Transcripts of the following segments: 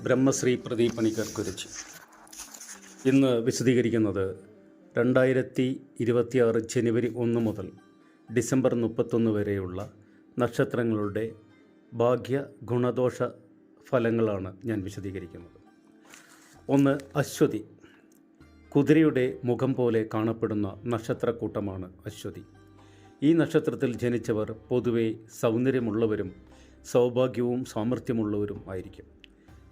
ബ്രഹ്മശ്രീ പ്രദീപ് പണിക്കർ കുരിച്ച് ഇന്ന് വിശദീകരിക്കുന്നത് 2026 ജനുവരി 1 മുതൽ ഡിസംബർ 31 വരെയുള്ള നക്ഷത്രങ്ങളുടെ ഭാഗ്യ ഗുണദോഷ ഫലങ്ങളാണ് ഞാൻ വിശദീകരിക്കുന്നത്. 1. അശ്വതി. കുതിരയുടെ മുഖം പോലെ കാണപ്പെടുന്ന നക്ഷത്രക്കൂട്ടമാണ് അശ്വതി. ഈ നക്ഷത്രത്തിൽ ജനിച്ചവർ പൊതുവെ സൗന്ദര്യമുള്ളവരും സൗഭാഗ്യവും സാമർഥ്യമുള്ളവരും ആയിരിക്കും.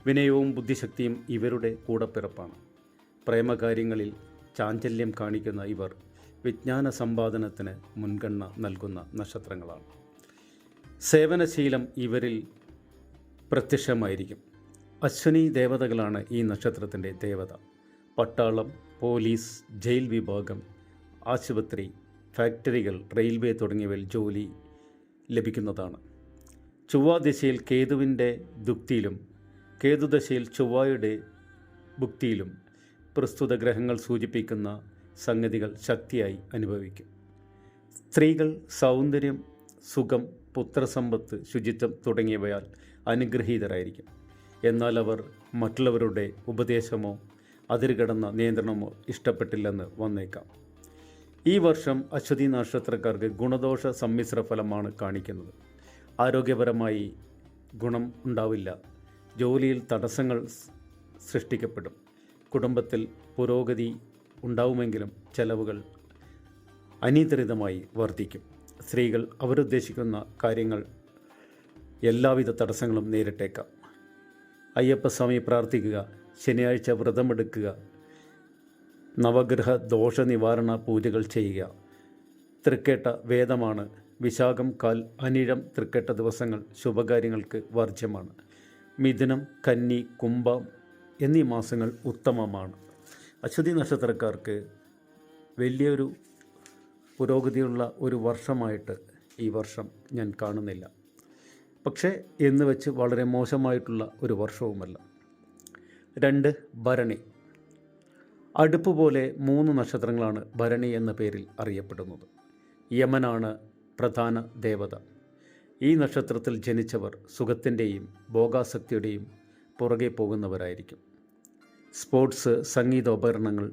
വിനയവും ബുദ്ധിശക്തിയും ഇവരുടെ കൂടപ്പിറപ്പാണ്. പ്രേമകാര്യങ്ങളിൽ ചാഞ്ചല്യം കാണിക്കുന്ന ഇവർ വിജ്ഞാന സമ്പാദനത്തിന് മുൻഗണന നൽകുന്ന നക്ഷത്രങ്ങളാണ്. സേവനശീലം ഇവരിൽ പ്രത്യക്ഷമായിരിക്കും. അശ്വനി ദേവതകളാണ് ഈ നക്ഷത്രത്തിൻ്റെ ദേവത. പട്ടാളം, പോലീസ്, ജയിൽ വിഭാഗം, ആശുപത്രി, ഫാക്ടറികൾ, റെയിൽവേ തുടങ്ങിയവയിൽ ജോലി ലഭിക്കുന്നതാണ്. ചൊവ്വാദിശയിൽ കേതുവിൻ്റെ ദുക്തിയിലും കേതുദശയിൽ ചൊവ്വയുടെ ഭുക്തിയിലും പ്രസ്തുത ഗ്രഹങ്ങൾ സൂചിപ്പിക്കുന്ന സംഗതികൾ ശക്തിയായി അനുഭവിക്കും. സ്ത്രീകൾ സൗന്ദര്യം, സുഖം, പുത്രസമ്പത്ത്, ശുചിത്വം തുടങ്ങിയവയാൽ അനുഗ്രഹീതരായിരിക്കും. എന്നാൽ അവർ മറ്റുള്ളവരുടെ ഉപദേശമോ അതിരുകടന്ന നിയന്ത്രണമോ ഇഷ്ടപ്പെട്ടില്ലെന്ന് വന്നേക്കാം. ഈ വർഷം അശ്വതി നക്ഷത്രക്കാർക്ക് ഗുണദോഷ സമ്മിശ്ര ഫലമാണ് കാണിക്കുന്നത്. ആരോഗ്യപരമായി ഗുണം ഉണ്ടാവില്ല. ജോലിയിൽ തടസ്സങ്ങൾ സൃഷ്ടിക്കപ്പെടും. കുടുംബത്തിൽ പുരോഗതി ഉണ്ടാവുമെങ്കിലും ചെലവുകൾ അനിയന്ത്രിതമായി വർദ്ധിക്കും. സ്ത്രീകൾ അവരുദ്ദേശിക്കുന്ന കാര്യങ്ങൾ എല്ലാവിധ തടസ്സങ്ങളും നേരിട്ടേക്കാം. അയ്യപ്പസ്വാമി പ്രാർത്ഥിക്കുക, ശനിയാഴ്ച വ്രതമെടുക്കുക, നവഗ്രഹ ദോഷ നിവാരണ പൂജകൾ ചെയ്യുക. തൃക്കേട്ട വേദമാണ്. വിശാഖം, കാൽ, അനിഴം, തൃക്കേട്ട ദിവസങ്ങൾ ശുഭകാര്യങ്ങൾക്ക് വർജ്യമാണ്. മിഥുനം, കന്നി, കുംഭം എന്നീ മാസങ്ങൾ ഉത്തമമാണ്. അശ്വതി നക്ഷത്രക്കാർക്ക് വലിയൊരു പുരോഗതിയുള്ള ഒരു വർഷമായിട്ട് ഈ വർഷം ഞാൻ കാണുന്നില്ല. പക്ഷേ എന്ന് വെച്ച് വളരെ മോശമായിട്ടുള്ള ഒരു വർഷവുമല്ല. 2. ഭരണി. അടുപ്പ് പോലെ 3 നക്ഷത്രങ്ങളാണ് ഭരണി എന്ന പേരിൽ അറിയപ്പെടുന്നത്. യമനാണ് പ്രധാന ദേവത. ഈ നക്ഷത്രത്തിൽ ജനിച്ചവർ സുഖത്തിൻ്റെയും ഭോഗാസക്തിയുടെയും പുറകെ പോകുന്നവരായിരിക്കും. സ്പോർട്സ്, സംഗീതോപകരണങ്ങൾ,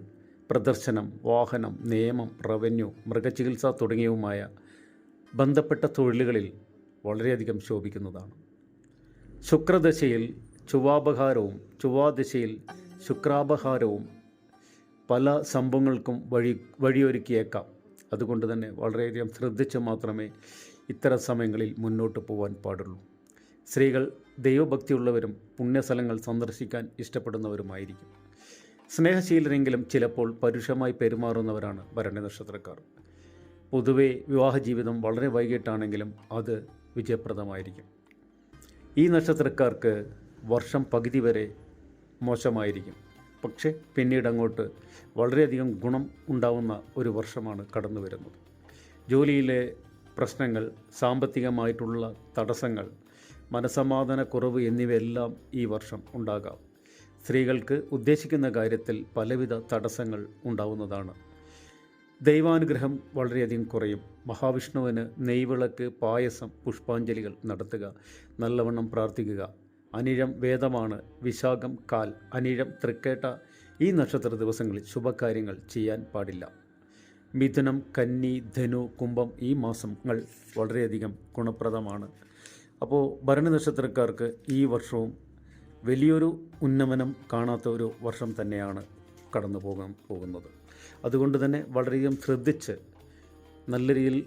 പ്രദർശനം, വാഹനം, നിയമം, റവന്യൂ, മൃഗചികിത്സ തുടങ്ങിയവുമായ ബന്ധപ്പെട്ട തൊഴിലുകളിൽ വളരെയധികം ശോഭിക്കുന്നതാണ്. ശുക്രദശയിൽ ചൊവ്വാപഹാരവും ചൊവ്വാദശയിൽ ശുക്രാപഹാരവും പല സംഭവങ്ങൾക്കും വഴിയൊരുക്കിയേക്കാം. അതുകൊണ്ട് തന്നെ വളരെയധികം ശ്രദ്ധിച്ച് മാത്രമേ ഇത്തരം സമയങ്ങളിൽ മുന്നോട്ട് പോകാൻ പാടുള്ളൂ. സ്ത്രീകൾ ദൈവഭക്തിയുള്ളവരും പുണ്യസ്ഥലങ്ങൾ സന്ദർശിക്കാൻ ഇഷ്ടപ്പെടുന്നവരുമായിരിക്കും. സ്നേഹശീലരെങ്കിലും ചിലപ്പോൾ പരുഷമായി പെരുമാറുന്നവരാണ് ഭരണി നക്ഷത്രക്കാർ. പൊതുവെ വിവാഹ ജീവിതം വളരെ വൈകിട്ടാണെങ്കിലും അത് വിജയപ്രദമായിരിക്കും. ഈ നക്ഷത്രക്കാർക്ക് വർഷം പകുതി വരെ മോശമായിരിക്കും. പക്ഷേ പിന്നീട് അങ്ങോട്ട് വളരെയധികം ഗുണം ഉണ്ടാവുന്ന ഒരു വർഷമാണ് കടന്നു വരുന്നത്. ജോലിയിലെ പ്രശ്നങ്ങൾ, സാമ്പത്തികമായിട്ടുള്ള തടസ്സങ്ങൾ, മനസ്സമാധാനക്കുറവ് എന്നിവയെല്ലാം ഈ വർഷം ഉണ്ടാകാം. സ്ത്രീകൾക്ക് ഉദ്ദേശിക്കുന്ന കാര്യത്തിൽ പലവിധ തടസ്സങ്ങൾ ഉണ്ടാവുന്നതാണ്. ദൈവാനുഗ്രഹം വളരെയധികം കുറയും. മഹാവിഷ്ണുവിന് നെയ്വിളക്ക്, പായസം, പുഷ്പാഞ്ജലികൾ നടത്തുക, നല്ലവണ്ണം പ്രാർത്ഥിക്കുക. അനിഴം വേദമാണ്. വിശാഖം, കാൽ, അനിഴം, തൃക്കേട്ട ഈ നക്ഷത്ര ദിവസങ്ങളിൽ ശുഭകാര്യങ്ങൾ ചെയ്യാൻ പാടില്ല. മിഥുനം, കന്നി, ധനു, കുംഭം ഈ മാസങ്ങൾ വളരെയധികം ഗുണപ്രദമാണ്. അപ്പോൾ ഭരണി നക്ഷത്രക്കാർക്ക് ഈ വർഷവും വലിയൊരു ഉന്നമനം കാണാത്ത ഒരു വർഷം തന്നെയാണ് കടന്നു പോകുന്നത്. അതുകൊണ്ട് തന്നെ വളരെയധികം ശ്രദ്ധിച്ച് നല്ല രീതിയിൽ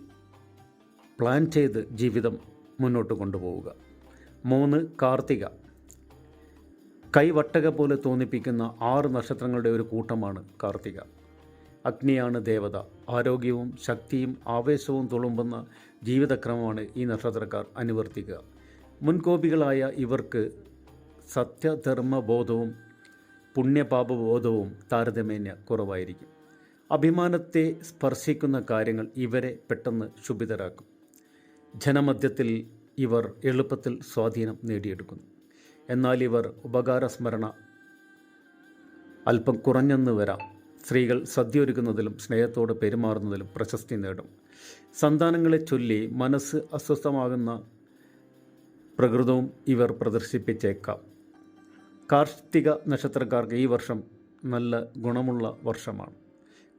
പ്ലാൻ ചെയ്ത് ജീവിതം മുന്നോട്ട് കൊണ്ടുപോവുക. 3. കാർത്തിക. കൈവട്ടക പോലെ തോന്നിപ്പിക്കുന്ന 6 നക്ഷത്രങ്ങളുടെ ഒരു കൂട്ടമാണ് കാർത്തിക. അഗ്നിയാണ് ദേവത. ആരോഗ്യവും ശക്തിയും ആവേശവും തുളുമ്പുന്ന ജീവിതക്രമമാണ് ഈ നക്ഷത്രക്കാർ അനുവർത്തിക്കുക. മുൻകോപികളായ ഇവർക്ക് സത്യധർമ്മബോധവും പുണ്യപാപബോധവും താരതമ്യേന കുറവായിരിക്കും. അഭിമാനത്തെ സ്പർശിക്കുന്ന കാര്യങ്ങൾ ഇവരെ പെട്ടെന്ന് ശുഭിതരാക്കും. ജനമധ്യത്തിൽ ഇവർ എളുപ്പത്തിൽ സ്വാധീനം നേടിയെടുക്കുന്നു. എന്നാൽ ഇവർ ഉപകാരസ്മരണ അല്പം കുറഞ്ഞെന്ന് വരാം. സ്ത്രീകൾ സദ്യ ഒരുക്കുന്നതിലും സ്നേഹത്തോട് പെരുമാറുന്നതിലും പ്രശസ്തി നേടും. സന്താനങ്ങളെ ചൊല്ലി മനസ്സ് അസ്വസ്ഥമാകുന്ന പ്രകൃതവും ഇവർ പ്രദർശിപ്പിച്ചേക്കാം. കാർത്തിക നക്ഷത്രക്കാർക്ക് ഈ വർഷം നല്ല ഗുണമുള്ള വർഷമാണ്.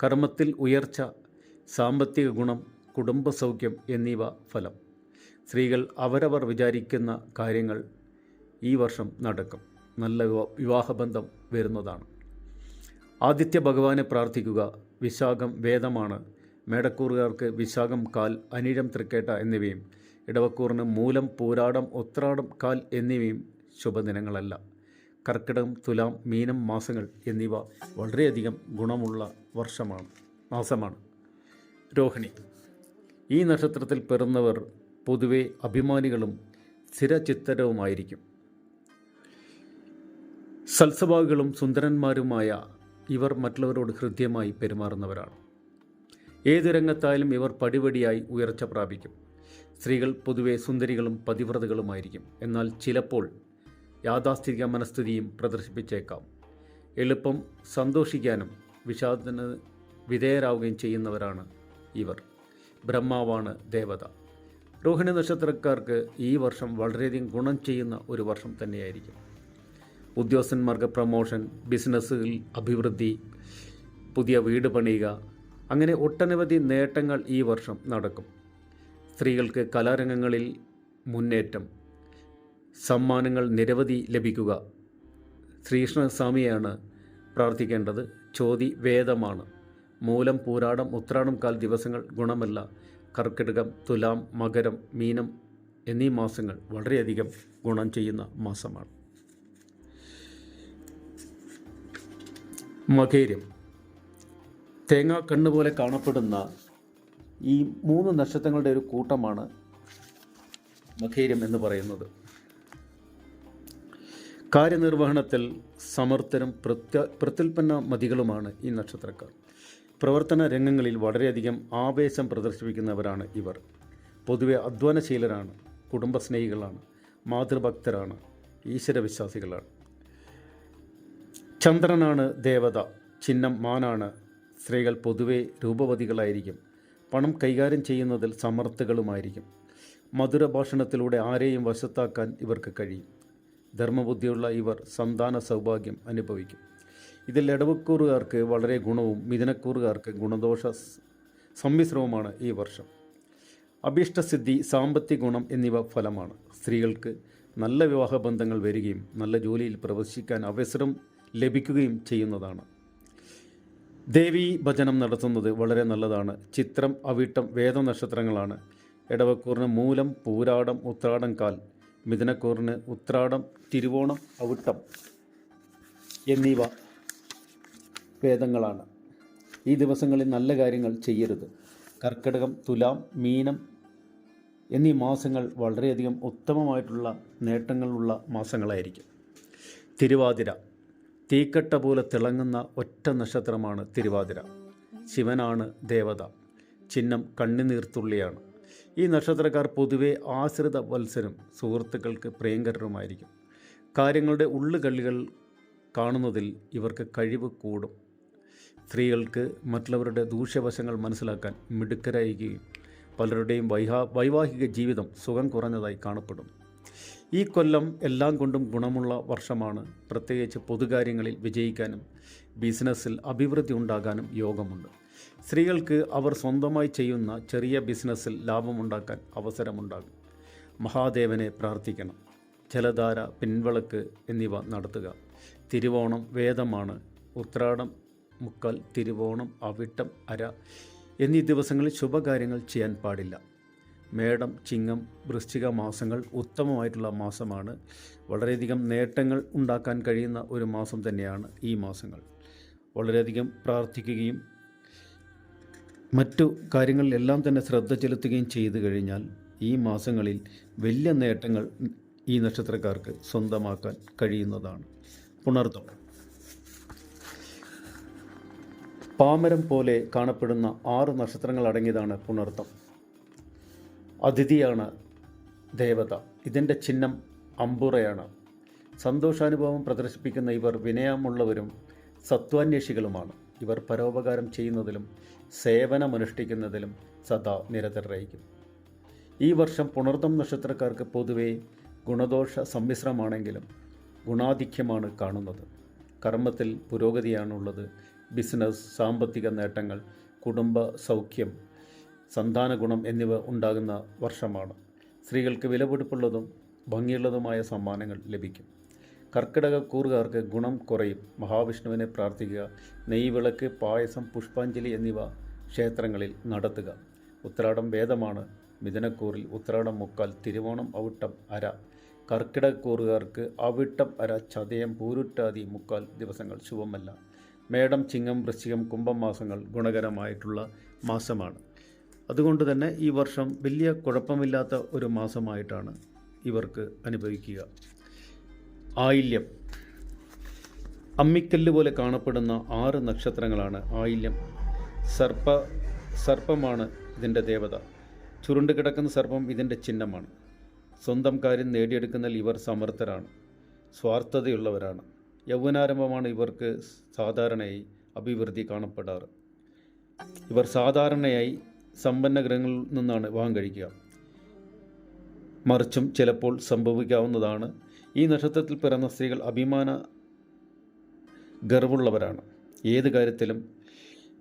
കർമ്മത്തിൽ ഉയർച്ച, സാമ്പത്തിക ഗുണം, കുടുംബസൗഖ്യം എന്നിവ ഫലം. സ്ത്രീകൾ അവരവർ വിചാരിക്കുന്ന കാര്യങ്ങൾ ഈ വർഷം നടക്കും. നല്ല വിവാഹബന്ധം വരുന്നതാണ്. ആദിത്യ ഭഗവാനെ പ്രാർത്ഥിക്കുക. വിശാഖം വേദമാണ്. മേടക്കൂറുകാർക്ക് വിശാഖം കാൽ, അനിഴം തൃക്കേട്ട എന്നിവയും, ഇടവക്കൂറിന് മൂലം, പൂരാടം, ഉത്രാടം കാൽ എന്നിവയും ശുഭദിനങ്ങളല്ല. കർക്കിടകം, തുലാം, മീനം മാസങ്ങൾ എന്നിവ വളരെയധികം ഗുണമുള്ള മാസമാണ്. രോഹിണി. ഈ നക്ഷത്രത്തിൽ പിറന്നവർ പൊതുവെ അഭിമാനികളും സ്ഥിരചിത്തരവുമായിരിക്കും. സൽസ്വഭാവികളും സുന്ദരന്മാരുമായ ഇവർ മറ്റുള്ളവരോട് ഹൃദ്യമായി പെരുമാറുന്നവരാണ്. ഏതു രംഗത്തായാലും ഇവർ പടിപടിയായി ഉയർച്ച പ്രാപിക്കും. സ്ത്രീകൾ പൊതുവെ സുന്ദരികളും പതിവ്രതകളുമായിരിക്കും. എന്നാൽ ചിലപ്പോൾ യാഥാസ്ഥിതിക മനസ്ഥിതിയും പ്രദർശിപ്പിച്ചേക്കാം. എളുപ്പം സന്തോഷിക്കാനും വിഷാദത്തിന് വിധേയരാവുകയും ചെയ്യുന്നവരാണ് ഇവർ. ബ്രഹ്മാവാണ് ദേവത. രോഹിണി നക്ഷത്രക്കാർക്ക് ഈ വർഷം വളരെയധികം ഗുണം ചെയ്യുന്ന ഒരു വർഷം തന്നെയായിരിക്കും. ഉദ്യോഗസ്ഥന്മാർക്ക് പ്രമോഷൻ, ബിസിനസ്സിൽ അഭിവൃദ്ധി, പുതിയ വീട് പണിയുക, അങ്ങനെ ഒട്ടനവധി നേട്ടങ്ങൾ ഈ വർഷം നടക്കും. സ്ത്രീകൾക്ക് കലാരംഗങ്ങളിൽ മുന്നേറ്റം, സമ്മാനങ്ങൾ നിരവധി ലഭിക്കുക. ശ്രീകൃഷ്ണസ്വാമിയാണ് പ്രാർത്ഥിക്കേണ്ടത്. ചോതി വേദമാണ്. മൂലം, പൂരാടം, ഉത്രാടം കാൽ ദിവസങ്ങൾ ഗുണമല്ല. കർക്കിടകം, തുലാം, മകരം, മീനം എന്നീ മാസങ്ങൾ വളരെയധികം ഗുണം ചെയ്യുന്ന മാസമാണ്. മകേരം. തേങ്ങാ കണ്ണുപോലെ കാണപ്പെടുന്ന ഈ 3 നക്ഷത്രങ്ങളുടെ ഒരു കൂട്ടമാണ് മകേരം എന്ന് പറയുന്നത്. കാര്യനിർവഹണത്തിൽ സമർത്ഥരും പ്രത്യുൽപ്പന്ന മതികളുമാണ് ഈ നക്ഷത്രക്കാർ. പ്രവർത്തന രംഗങ്ങളിൽ വളരെയധികം ആവേശം പ്രദർശിപ്പിക്കുന്നവരാണ് ഇവർ. പൊതുവെ അധ്വാനശീലരാണ്, കുടുംബസ്നേഹികളാണ്, മാതൃഭക്തരാണ്, ഈശ്വരവിശ്വാസികളാണ്. ചന്ദ്രനാണ് ദേവത. ചിഹ്നം മാനാണ്. സ്ത്രീകൾ പൊതുവെ രൂപവതികളായിരിക്കും. പണം കൈകാര്യം ചെയ്യുന്നതിൽ സമർത്ഥകളുമായിരിക്കും. മധുര ഭാഷണത്തിലൂടെ ആരെയും വശത്താക്കാൻ ഇവർക്ക് കഴിയും. ധർമ്മബുദ്ധിയുള്ള ഇവർ സന്താന സൗഭാഗ്യം അനുഭവിക്കും. ഇതിൽ ഇടവക്കൂറുകാർക്ക് വളരെ ഗുണവും മിഥുനക്കൂറുകാർക്ക് ഗുണദോഷ സമ്മിശ്രവുമാണ് ഈ വർഷം. അഭീഷ്ടസിദ്ധി, സാമ്പത്തിക ഗുണം എന്നിവ ഫലമാണ്. സ്ത്രീകൾക്ക് നല്ല വിവാഹബന്ധങ്ങൾ വരികയും നല്ല ജോലിയിൽ പ്രവേശിക്കാൻ അവസരം ലഭിക്കുകയും ചെയ്യുന്നതാണ്. ദേവീ ഭജനം നടത്തുന്നത് വളരെ നല്ലതാണ്. ചിത്രം, അവിട്ടം വേദനക്ഷത്രങ്ങളാണ്. ഇടവക്കൂറിന് മൂലം, പൂരാടം, ഉത്രാടം കാൽ. മിഥുനക്കൂറിന് ഉത്രാടം, തിരുവോണം, അവിട്ടം എന്നിവ വേദങ്ങളാണ്. ഈ ദിവസങ്ങളിൽ നല്ല കാര്യങ്ങൾ ചെയ്യരുത്. കർക്കിടകം, തുലാം, മീനം എന്നീ മാസങ്ങൾ വളരെയധികം ഉത്തമമായിട്ടുള്ള നേട്ടങ്ങളുള്ള മാസങ്ങളായിരിക്കും. തിരുവാതിര. തീക്കട്ട പോലെ തിളങ്ങുന്ന ഒറ്റ നക്ഷത്രമാണ് തിരുവാതിര. ശിവനാണ് ദേവത. ചിഹ്നം കണ്ണുനീർത്തുള്ളിയാണ്. ഈ നക്ഷത്രക്കാർ പൊതുവെ ആശ്രിത വത്സരും സുഹൃത്തുക്കൾക്ക് പ്രിയങ്കരരുമായിരിക്കും. കാര്യങ്ങളുടെ ഉള്ളുകള്ളികൾ കാണുന്നതിൽ ഇവർക്ക് കഴിവ് കൂടും. സ്ത്രീകൾക്ക് മറ്റുള്ളവരുടെ ദൂഷ്യവശങ്ങൾ മനസ്സിലാക്കാൻ മിടുക്കരായിരിക്കുകയും പലരുടെയും വൈവാഹിക ജീവിതം സുഖം കുറഞ്ഞതായി കാണപ്പെടും. ഈ കൊല്ലം എല്ലാം കൊണ്ടും ഗുണമുള്ള വർഷമാണ്. പ്രത്യേകിച്ച് പൊതുകാര്യങ്ങളിൽ വിജയിക്കാനും ബിസിനസ്സിൽ അഭിവൃദ്ധി ഉണ്ടാകാനും യോഗമുണ്ട്. സ്ത്രീകൾക്ക് അവർ സ്വന്തമായി ചെയ്യുന്ന ചെറിയ ബിസിനസ്സിൽ ലാഭമുണ്ടാക്കാൻ അവസരമുണ്ടാകും. മഹാദേവനെ പ്രാർത്ഥിക്കണം. ജലധാര, പിൻവിളക്ക് എന്നിവ നടത്തുക. തിരുവോണം വേദമാണ്. ഉത്രാടം മുക്കാൽ, തിരുവോണം, അവിട്ടം, അര എന്നീ ദിവസങ്ങളിൽ ശുഭകാര്യങ്ങൾ ചെയ്യാൻ പാടില്ല. മേടം, ചിങ്ങം, വൃശ്ചിക മാസങ്ങൾ ഉത്തമമായിട്ടുള്ള മാസമാണ്. വളരെയധികം നേട്ടങ്ങൾ ഉണ്ടാക്കാൻ കഴിയുന്ന ഒരു മാസം തന്നെയാണ് ഈ മാസങ്ങൾ. വളരെയധികം പ്രാർത്ഥിക്കുകയും മറ്റു കാര്യങ്ങളിലെല്ലാം തന്നെ ശ്രദ്ധ ചെലുത്തുകയും ചെയ്തു കഴിഞ്ഞാൽ ഈ മാസങ്ങളിൽ വലിയ നേട്ടങ്ങൾ ഈ നക്ഷത്രക്കാർക്ക് സ്വന്തമാക്കാൻ കഴിയുന്നതാണ്. പുണർതം. പാമരം പോലെ കാണപ്പെടുന്ന 6 നക്ഷത്രങ്ങൾ അടങ്ങിയതാണ് പുണർതം. അതിഥിയാണ് ദേവത. ഇതിൻ്റെ ചിഹ്നം അമ്പുറയാണ്. സന്തോഷാനുഭവം പ്രദർശിപ്പിക്കുന്ന ഇവർ വിനയമുള്ളവരും സത്വാന്വേഷികളുമാണ്. ഇവർ പരോപകാരം ചെയ്യുന്നതിലും സേവനമനുഷ്ഠിക്കുന്നതിലും സദാ നിരതരായിരിക്കും. ഈ വർഷം പുണർതം നക്ഷത്രക്കാർക്ക് പൊതുവെ ഗുണദോഷ സമ്മിശ്രമാണെങ്കിലും ഗുണാധിക്യമാണ് കാണുന്നത്. കർമ്മത്തിൽ പുരോഗതിയാണുള്ളത്. ബിസിനസ്, സാമ്പത്തിക നേട്ടങ്ങൾ, കുടുംബ സൗഖ്യം, സന്താന ഗുണം എന്നിവ ഉണ്ടാകുന്ന വർഷമാണ്. സ്ത്രീകൾക്ക് വിലപിടിപ്പുള്ളതും ഭംഗിയുള്ളതുമായ സമ്മാനങ്ങൾ ലഭിക്കും. കർക്കിടകക്കൂറുകാർക്ക് ഗുണം കുറയും. മഹാവിഷ്ണുവിനെ പ്രാർത്ഥിക്കുക. നെയ്വിളക്ക്, പായസം, പുഷ്പാഞ്ജലി എന്നിവ ക്ഷേത്രങ്ങളിൽ നടത്തുക. ഉത്രാടം വേദമാണ്. മിഥുനക്കൂറിൽ ഉത്രാടം മുക്കാൽ, തിരുവോണം അവിട്ടം അര. കർക്കിടകക്കൂറുകാർക്ക് അവിട്ടം അര, ചതയം, പൂരുട്ടാതി മുക്കാൽ ദിവസങ്ങൾ ശുഭമല്ല. മേടം, ചിങ്ങം, വൃശ്ചികം, കുംഭം മാസങ്ങൾ ഗുണകരമായിട്ടുള്ള മാസമാണ്. അതുകൊണ്ട് തന്നെ ഈ വർഷം വലിയ കുഴപ്പമില്ലാത്ത ഒരു മാസമായിട്ടാണ് ഇവർക്ക് അനുഭവിക്കുക. ആയില്യം, അമ്മിക്കല്ല് പോലെ കാണപ്പെടുന്ന 6 നക്ഷത്രങ്ങളാണ് ആയില്യം. സർപ്പമാണ് ഇതിൻ്റെ ദേവത. ചുരുണ്ട് കിടക്കുന്ന സർപ്പം ഇതിൻ്റെ ചിഹ്നമാണ്. സ്വന്തം കാര്യം നേടിയെടുക്കുന്നതിൽ ഇവർ സമർത്ഥരാണ്, സ്വാർത്ഥതയുള്ളവരാണ്. യൗവനാരംഭമാണ് ഇവർക്ക് സാധാരണയായി അഭിവൃദ്ധി കാണപ്പെടാറ്. ഇവർ സാധാരണയായി സമ്പന്ന ഗ്രഹങ്ങളിൽ നിന്നാണ് വിവാഹം കഴിക്കുക. മറിച്ചും ചിലപ്പോൾ സംഭവിക്കാവുന്നതാണ്. ഈ നക്ഷത്രത്തിൽ പിറന്ന സ്ത്രീകൾ അഭിമാന ഗർവുള്ളവരാണ്. ഏത് കാര്യത്തിലും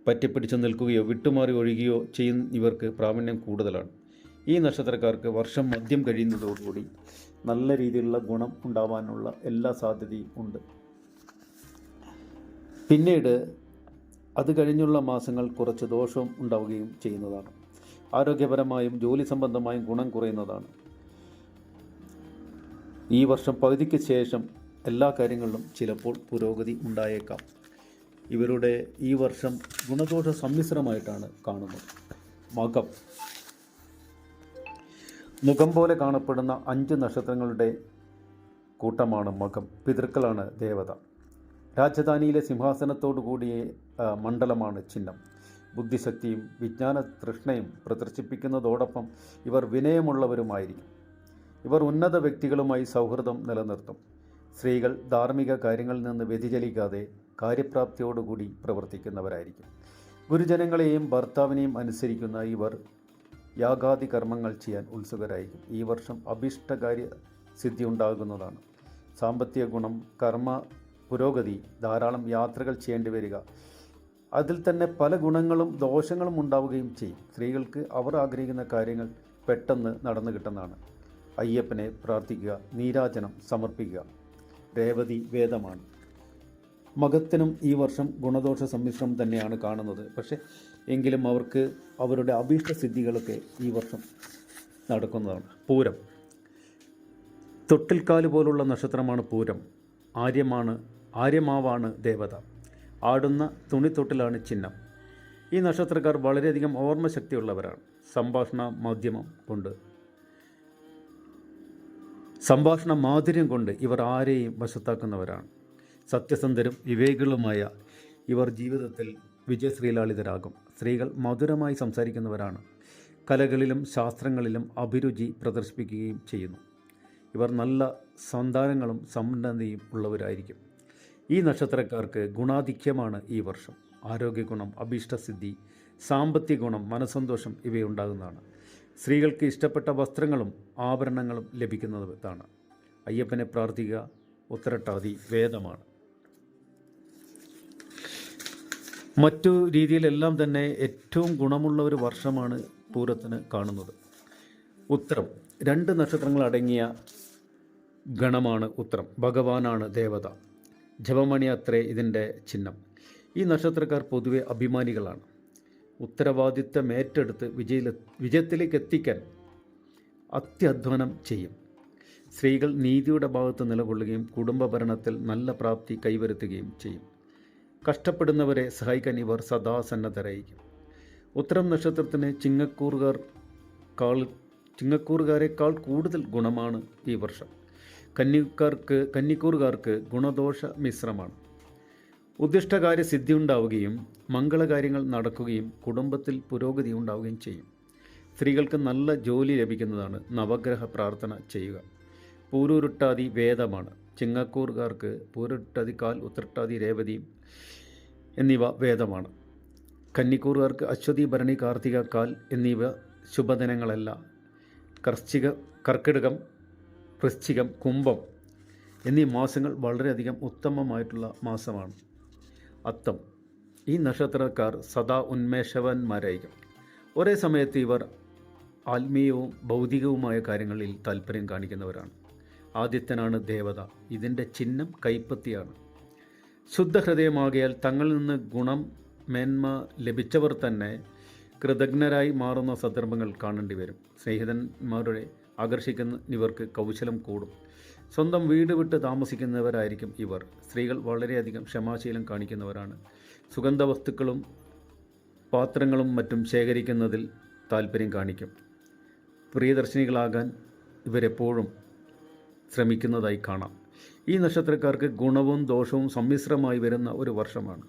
പറ്റിപ്പിടിച്ചു നിൽക്കുകയോ വിട്ടുമാറി ഒഴുകുകയോ ചെയ്യുന്ന ഇവർക്ക് പ്രാവീണ്യം കൂടുതലാണ്. ഈ നക്ഷത്രക്കാർക്ക് വർഷം മദ്യം കഴിയുന്നതോടുകൂടി നല്ല രീതിയിലുള്ള ഗുണം ഉണ്ടാവാനുള്ള എല്ലാ സാധ്യതയും ഉണ്ട്. പിന്നീട് അത് കഴിഞ്ഞുള്ള മാസങ്ങൾ കുറച്ച് ദോഷവും ഉണ്ടാവുകയും ചെയ്യുന്നതാണ്. ആരോഗ്യപരമായും ജോലി സംബന്ധമായും ഗുണം കുറയുന്നതാണ്. ഈ വർഷം പകുതിക്ക് ശേഷം എല്ലാ കാര്യങ്ങളിലും ചിലപ്പോൾ പുരോഗതി ഉണ്ടായേക്കാം. ഇവരുടെ ഈ വർഷം ഗുണദോഷ സമ്മിശ്രമായിട്ടാണ് കാണുന്നത്. മകം, മുഖം പോലെ കാണപ്പെടുന്ന 5 നക്ഷത്രങ്ങളുടെ കൂട്ടമാണ് മകം. പിതൃക്കളാണ് ദേവത. രാജധാനിയിലെ സിംഹാസനത്തോടു കൂടിയ മണ്ഡലമാണ് ചിഹ്നം. ബുദ്ധിശക്തിയും വിജ്ഞാന തൃഷ്ണയും പ്രദർശിപ്പിക്കുന്നതോടൊപ്പം ഇവർ വിനയമുള്ളവരുമായിരിക്കും. ഇവർ ഉന്നത വ്യക്തികളുമായി സൗഹൃദം നിലനിർത്തും. സ്ത്രീകൾ ധാർമ്മിക കാര്യങ്ങളിൽ നിന്ന് വ്യതിചലിക്കാതെ കാര്യപ്രാപ്തിയോടുകൂടി പ്രവർത്തിക്കുന്നവരായിരിക്കും. ഗുരുജനങ്ങളെയും ഭർത്താവിനെയും അനുസരിക്കുന്ന ഇവർ യാഗാദി കർമ്മങ്ങൾ ചെയ്യാൻ ഉത്സുകരായിരിക്കും. ഈ വർഷം അഭീഷ്ടകാര്യ സിദ്ധി ഉണ്ടാകുന്നതാണ്. സാമ്പത്തിക ഗുണം, കർമ്മ പുരോഗതി, ധാരാളം യാത്രകൾ ചെയ്യേണ്ടി വരിക, അതിൽ തന്നെ പല ഗുണങ്ങളും ദോഷങ്ങളും ഉണ്ടാവുകയും ചെയ്യും. സ്ത്രീകൾക്ക് അവർ ആഗ്രഹിക്കുന്ന കാര്യങ്ങൾ പെട്ടെന്ന് നടന്നു കിട്ടുന്നതാണ്. അയ്യപ്പനെ പ്രാർത്ഥിക്കുക, നീരാജനം സമർപ്പിക്കുക. രേവതി വേദമാണ്. മകത്തിനും ഈ വർഷം ഗുണദോഷ സമ്മിശ്രം തന്നെയാണ് കാണുന്നത്. പക്ഷേ എങ്കിലും അവർക്ക് അവരുടെ അഭീഷ്ട സിദ്ധികളൊക്കെ ഈ വർഷം നടക്കുന്നതാണ്. പൂരം, തൊട്ടിൽക്കാല് പോലുള്ള നക്ഷത്രമാണ് പൂരം. ആര്യമാവാണ് ദേവത. ആടുന്ന തുണിത്തൊട്ടിലാണ് ചിഹ്നം. ഈ നക്ഷത്രക്കാർ വളരെയധികം ഓർമ്മശക്തിയുള്ളവരാണ്. സംഭാഷണ മാധുര്യം കൊണ്ട് ഇവർ ആരെയും വശത്താക്കുന്നവരാണ്. സത്യസന്ധരും വിവേകികളുമായ ഇവർ ജീവിതത്തിൽ വിജയശ്രീലാളിതരാകും. സ്ത്രീകൾ മധുരമായി സംസാരിക്കുന്നവരാണ്. കലകളിലും ശാസ്ത്രങ്ങളിലും അഭിരുചി പ്രദർശിപ്പിക്കുകയും ചെയ്യുന്നു. ഇവർ നല്ല സന്താനങ്ങളും സമ്പന്നതയും ഉള്ളവരായിരിക്കും. ഈ നക്ഷത്രക്കാർക്ക് ഗുണാധിക്യമാണ് ഈ വർഷം. ആരോഗ്യഗുണം, അഭീഷ്ടസിദ്ധി, സാമ്പത്തിക ഗുണം, മനസ്സന്തോഷം ഇവയുണ്ടാകുന്നതാണ്. സ്ത്രീകൾക്ക് ഇഷ്ടപ്പെട്ട വസ്ത്രങ്ങളും ആഭരണങ്ങളും ലഭിക്കുന്നതാണ്. അയ്യപ്പനെ പ്രാർത്ഥിക്കുക. ഉത്തരട്ടാതി വേദമാണ്. മറ്റു രീതിയിലെല്ലാം തന്നെ ഏറ്റവും ഗുണമുള്ള ഒരു വർഷമാണ് പൂരത്തിന് കാണുന്നത്. ഉത്തരം, 2 നക്ഷത്രങ്ങൾ അടങ്ങിയ ഗണമാണ് ഉത്തരം. ഭഗവാനാണ് ദേവത. ജപമണി അത്രേ ഇതിൻ്റെ ചിഹ്നം. ഈ നക്ഷത്രക്കാർ പൊതുവെ അഭിമാനികളാണ്. ഉത്തരവാദിത്തം ഏറ്റെടുത്ത് വിജയത്തിലേക്ക് എത്തിക്കാൻ അത്യധ്വാനം ചെയ്യും. സ്ത്രീകൾ നീതിയുടെ ഭാഗത്ത് നിലകൊള്ളുകയും കുടുംബ ഭരണത്തിൽ നല്ല പ്രാപ്തി കൈവരുത്തുകയും ചെയ്യും. കഷ്ടപ്പെടുന്നവരെ സഹായിക്കാൻ ഇവർ സദാ സന്നദ്ധരായിരിക്കും. ഉത്തരം നക്ഷത്രത്തിന് ചിങ്ങക്കൂറുകാരേക്കാൾ കൂടുതൽ ഗുണമാണ് ഈ വർഷം. കന്നിക്കൂറുകാർക്ക് ഗുണദോഷ മിശ്രമാണ്. ഉദ്ദിഷ്ടകാര്യ സിദ്ധി ഉണ്ടാവുകയും മംഗളകാര്യങ്ങൾ നടക്കുകയും കുടുംബത്തിൽ പുരോഗതി ഉണ്ടാവുകയും ചെയ്യും. സ്ത്രീകൾക്ക് നല്ല ജോലി ലഭിക്കുന്നതാണ്. നവഗ്രഹ പ്രാർത്ഥന ചെയ്യുക. പൂരുരുട്ടാതി വേദമാണ്. ചിങ്ങക്കൂറുകാർക്ക് പൂരുരുട്ടാതി കാൽ, ഉത്രട്ടാതി രേവതി എന്നിവ വേദമാണ്. കന്നിക്കൂറുകാർക്ക് അശ്വതി, ഭരണി, കാർത്തിക കാൽ എന്നിവ ശുഭദിനങ്ങളല്ല. കർക്കിടകം, വൃശ്ചികം, കുംഭം എന്നീ മാസങ്ങൾ വളരെയധികം ഉത്തമമായിട്ടുള്ള മാസമാണ്. അത്തം, ഈ നക്ഷത്രക്കാർ സദാ ഉന്മേഷവാന്മാരായിരിക്കും. ഒരേ സമയത്ത് ഇവർ ആത്മീയവും ഭൗതികവുമായ കാര്യങ്ങളിൽ താല്പര്യം കാണിക്കുന്നവരാണ്. ആദിത്യനാണ് ദേവത. ഇതിൻ്റെ ചിഹ്നം കൈപ്പത്തിയാണ്. ശുദ്ധഹൃദയമാകിയാൽ തങ്ങളിൽ നിന്ന് മേന്മ ലഭിച്ചവർ തന്നെ കൃതജ്ഞരായി മാറുന്ന സന്ദർഭങ്ങൾ കാണേണ്ടി വരും. സ്നേഹിതന്മാരുടെ ആകർഷിക്കുന്ന ഇവർക്ക് കൗശലം കൂടും. സ്വന്തം വീട് വിട്ട് താമസിക്കുന്നവരായിരിക്കും ഇവർ. സ്ത്രീകൾ വളരെയധികം ക്ഷമാശീലം കാണിക്കുന്നവരാണ്. സുഗന്ധവസ്തുക്കളും പാത്രങ്ങളും മറ്റും ശേഖരിക്കുന്നതിൽ താല്പര്യം കാണിക്കും. പ്രിയദർശിനികളാകാൻ ഇവരെപ്പോഴും ശ്രമിക്കുന്നതായി കാണാം. ഈ നക്ഷത്രക്കാർക്ക് ഗുണവും ദോഷവും സമ്മിശ്രമായി വരുന്ന ഒരു വർഷമാണ്.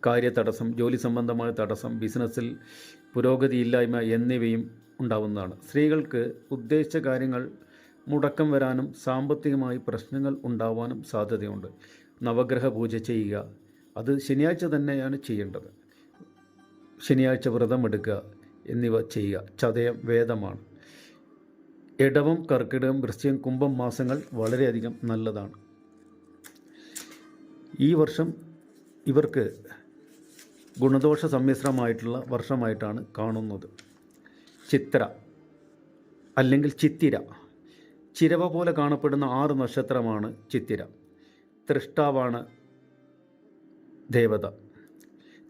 കാര്യതടസ്സം, ജോലി സംബന്ധമായ തടസ്സം, ബിസിനസ്സിൽ പുരോഗതിയില്ലായ്മ എന്നിവയും ഉണ്ടാവുന്നതാണ്. സ്ത്രീകൾക്ക് ഉദ്ദേശിച്ച കാര്യങ്ങൾ മുടക്കം വരാനും സാമ്പത്തികമായി പ്രശ്നങ്ങൾ ഉണ്ടാവാനും സാധ്യതയുണ്ട്. നവഗ്രഹ പൂജ ചെയ്യുക, അത് ശനിയാഴ്ച തന്നെയാണ് ചെയ്യേണ്ടത്. ശനിയാഴ്ച വ്രതമെടുക്കുക എന്നിവ ചെയ്യുക. ചതയം വേദമാണ്. ഇടവം, കർക്കിടകം, വൃശ്ചികം, കുംഭം മാസങ്ങൾ വളരെയധികം നല്ലതാണ്. ഈ വർഷം ഇവർക്ക് ഗുണദോഷ സമ്മിശ്രമായിട്ടുള്ള വർഷമായിട്ടാണ് കാണുന്നത്. ചിത്ര അല്ലെങ്കിൽ ചിത്തിര, ചിരവ പോലെ കാണപ്പെടുന്ന 6 നക്ഷത്രമാണ് ചിത്തിര. ത്രിഷ്ടാവാണ് ദേവത.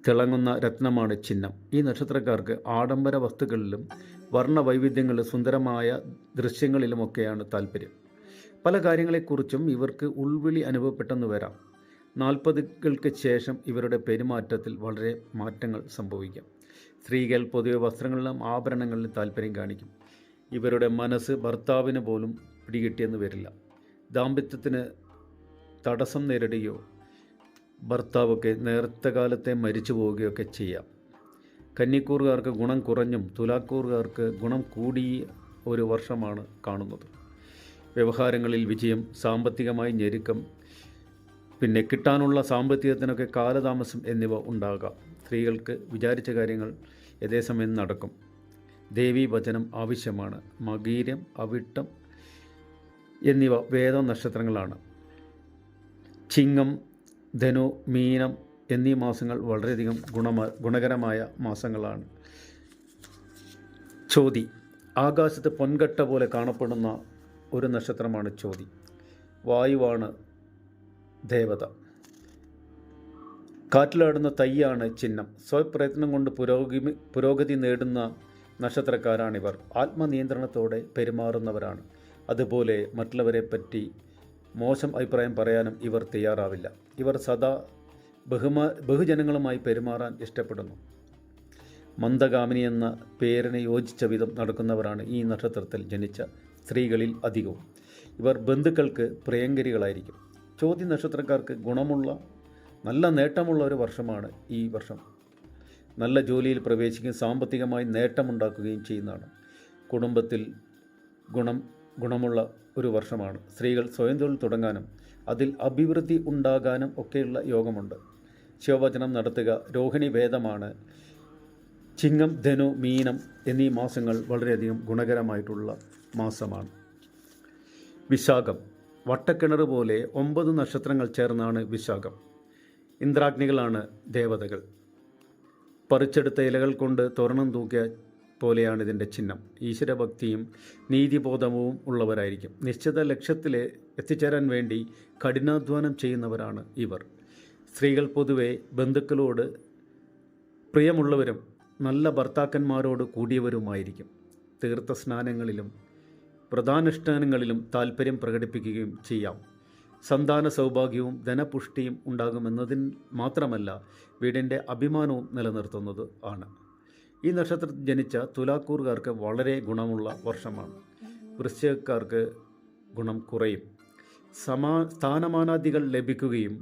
തിളങ്ങുന്ന രത്നമാണ് ചിഹ്നം. ഈ നക്ഷത്രക്കാർക്ക് ആഡംബര വസ്തുക്കളിലും വർണ്ണവൈവിധ്യങ്ങളിലും സുന്ദരമായ ദൃശ്യങ്ങളിലുമൊക്കെയാണ് താല്പര്യം. പല കാര്യങ്ങളെക്കുറിച്ചും ഇവർക്ക് ഉൾവിളി അനുഭവപ്പെട്ടെന്ന് വരാം. 40കൾക്ക് ശേഷം ഇവരുടെ പെരുമാറ്റത്തിൽ വളരെ മാറ്റങ്ങൾ സംഭവിക്കാം. സ്ത്രീകൾ പൊതുവെ വസ്ത്രങ്ങളിലും ആഭരണങ്ങളിലും താല്പര്യം കാണിക്കും. ഇവരുടെ മനസ്സ് ഭർത്താവിന് പോലും പിടികിട്ടിയെന്ന് വരില്ല. ദാമ്പത്യത്തിന് തടസ്സം നേരിടുകയോ ഭർത്താവൊക്കെ നേരത്തെ കാലത്തെ മരിച്ചു പോവുകയൊക്കെ ചെയ്യാം. കന്നിക്കൂറുകാർക്ക് ഗുണം കുറഞ്ഞും തുലാക്കൂറുകാർക്ക് ഗുണം കൂടിയ ഒരു വർഷമാണ് കാണുന്നത്. വ്യവഹാരങ്ങളിൽ വിജയം, സാമ്പത്തികമായി ഞെരുക്കം, പിന്നെ കിട്ടാനുള്ള സാമ്പത്തികത്തിനൊക്കെ കാലതാമസം എന്നിവ ഉണ്ടാകാം. സ്ത്രീകൾക്ക് വിചാരിച്ച കാര്യങ്ങൾ യഥേസമയം നടക്കും. ദേവീവചനം ആവശ്യമാണ്. മകീരം, അവിട്ടം എന്നിവ വേദ നക്ഷത്രങ്ങളാണ്. ചിങ്ങം, ധനു, മീനം എന്നീ മാസങ്ങൾ വളരെയധികം ഗുണകരമായ മാസങ്ങളാണ്. ചോതി, ആകാശത്ത് പൊൻകട്ട പോലെ കാണപ്പെടുന്ന ഒരു നക്ഷത്രമാണ് ചോതി. വായുവാണ് ദേവത. കാറ്റിലാടുന്ന തൈയാണ് ചിഹ്നം. സ്വയപ്രയത്നം കൊണ്ട് പുരോഗതി നേടുന്ന നക്ഷത്രക്കാരാണിവർ. ആത്മനിയന്ത്രണത്തോടെ പെരുമാറുന്നവരാണ്. അതുപോലെ മറ്റുള്ളവരെ പറ്റി മോശം അഭിപ്രായം പറയാനും ഇവർ തയ്യാറാവില്ല. ഇവർ സദാ ബഹുജനങ്ങളുമായി പെരുമാറാൻ ഇഷ്ടപ്പെടുന്നു. മന്ദഗാമിനി എന്ന പേരിന് യോജിച്ച വിധം നടക്കുന്നവരാണ് ഈ നക്ഷത്രത്തിൽ ജനിച്ച സ്ത്രീകളിൽ അധികവും. ഇവർ ബന്ധുക്കൾക്ക് പ്രിയങ്കരികളായിരിക്കും. ചോതി നക്ഷത്രക്കാർക്ക് ഗുണമുള്ള നല്ല നേട്ടമുള്ള ഒരു വർഷമാണ് ഈ വർഷം. നല്ല ജോലിയിൽ പ്രവേശിക്കുകയും സാമ്പത്തികമായി നേട്ടമുണ്ടാക്കുകയും ചെയ്യുന്നതാണ്. കുടുംബത്തിൽ ഗുണമുള്ള ഒരു വർഷമാണ്. സ്ത്രീകൾ സ്വയം തൊഴിൽ തുടങ്ങാനും അതിൽ അഭിവൃദ്ധി ഉണ്ടാകാനും ഒക്കെയുള്ള യോഗമുണ്ട്. ശിവവചനം നടത്തുക. രോഹിണി വേദമാണ്. ചിങ്ങം, ധനു, മീനം എന്നീ മാസങ്ങൾ വളരെയധികം ഗുണകരമായിട്ടുള്ള മാസമാണ്. വിശാഖം, വട്ടക്കിണർ പോലെ 9 നക്ഷത്രങ്ങൾ ചേർന്നാണ് വിശാഖം. ഇന്ദ്രാഗ്നികളാണ് ദേവതകൾ. പറിച്ചെടുത്ത ഇലകൾ കൊണ്ട് തോരണം തൂക്കിയ പോലെയാണ് ഇതിൻ്റെ ചിഹ്നം. ഈശ്വരഭക്തിയും നീതിബോധവും ഉള്ളവരായിരിക്കും. നിശ്ചിത ലക്ഷ്യത്തിൽ എത്തിച്ചേരാൻ വേണ്ടി കഠിനാധ്വാനം ചെയ്യുന്നവരാണ് ഇവർ. സ്ത്രീകൾ പൊതുവെ ബന്ധുക്കളോട് പ്രിയമുള്ളവരും നല്ല ഭർത്താക്കന്മാരോട് കൂടിയവരുമായിരിക്കും. തീർത്ഥസ്നാനങ്ങളിലും വ്രതാനുഷ്ഠാനങ്ങളിലും താല്പര്യം പ്രകടിപ്പിക്കുകയും ചെയ്യാം. സന്താന സൗഭാഗ്യവും ധനപുഷ്ടിയും ഉണ്ടാകുമെന്നതിന് മാത്രമല്ല വീടിൻ്റെ അഭിമാനവും നിലനിർത്തുന്നത് ആണ്. ഈ നക്ഷത്രത്തിൽ ജനിച്ച തുലാക്കൂറുകാർക്ക് വളരെ ഗുണമുള്ള വർഷമാണ്. വൃശ്ചികക്കാർക്ക് ഗുണം കുറയും. സ്ഥാനമാനാദികൾ ലഭിക്കുകയും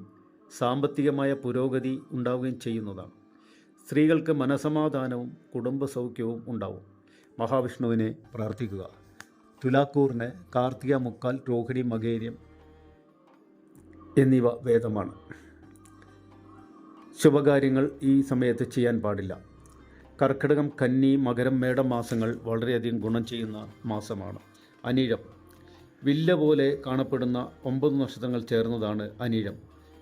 സാമ്പത്തികമായ പുരോഗതി ഉണ്ടാവുകയും ചെയ്യുന്നതാണ്. സ്ത്രീകൾക്ക് മനസമാധാനവും കുടുംബസൗഖ്യവും ഉണ്ടാവും. മഹാവിഷ്ണുവിനെ പ്രാർത്ഥിക്കുക. തുലാക്കൂറിന് കാർത്തിക, മുക്കാൽ, രോഹിണി, മകേര്യം എന്നിവ വേദമാണ്. ശുഭകാര്യങ്ങൾ ഈ സമയത്ത് ചെയ്യാൻ പാടില്ല. കർക്കിടകം, കന്നി, മകരം, മേടം മാസങ്ങൾ വളരെയധികം ഗുണം ചെയ്യുന്ന മാസമാണ്. അനിഴം, വില്ല പോലെ കാണപ്പെടുന്ന 9 നക്ഷത്രങ്ങൾ ചേർന്നതാണ് അനിഴം.